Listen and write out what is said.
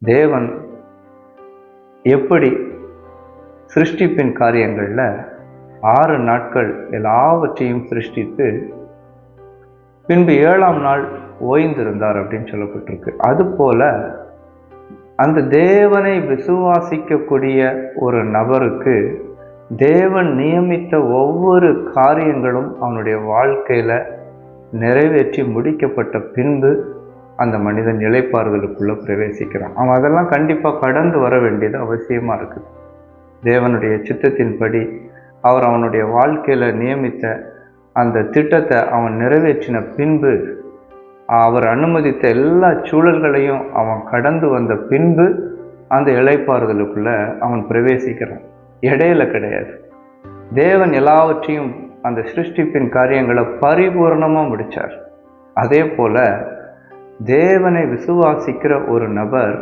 தேவன் எப்படி சிருஷ்டிப்பின் காரியங்களில் 6 நாட்கள் எல்லாவற்றையும் சிருஷ்டித்து பின்பு 7ஆம் நாள் ஓய்ந்திருந்தார் அப்படின்னு சொல்லப்பட்டிருக்கு. அதுபோல அந்த தேவனை விசுவாசிக்கக்கூடிய ஒரு நபருக்கு தேவன் நியமித்த ஒவ்வொரு காரியங்களும் அவனுடைய வாழ்க்கையில் நிறைவேற்றி முடிக்கப்பட்ட பின்பு அந்த மனிதன் இளைப்பாறுதலுக்குள்ளே பிரவேசிக்கிறான். அவன் அதெல்லாம் கண்டிப்பாக கடந்து வர வேண்டியது அவசியமாக இருக்குது. தேவனுடைய சித்தத்தின்படி அவர் அவனுடைய வாழ்க்கையில் நியமித்த அந்த திட்டத்தை அவன் நிறைவேற்றின பின்பு, அவர் அனுமதித்த எல்லா சூழல்களையும் அவன் கடந்து வந்த பின்பு அந்த இளைப்பாறுதலுக்குள்ளே அவன் பிரவேசிக்கிறான். இடையில கிடையாது. தேவன் எல்லாவற்றையும் அந்த சிருஷ்டிப்பின் காரியங்களை பரிபூர்ணமாக முடித்தார். அதே போல் தேவனை விசுவாசிக்கிற ஒரு நபர்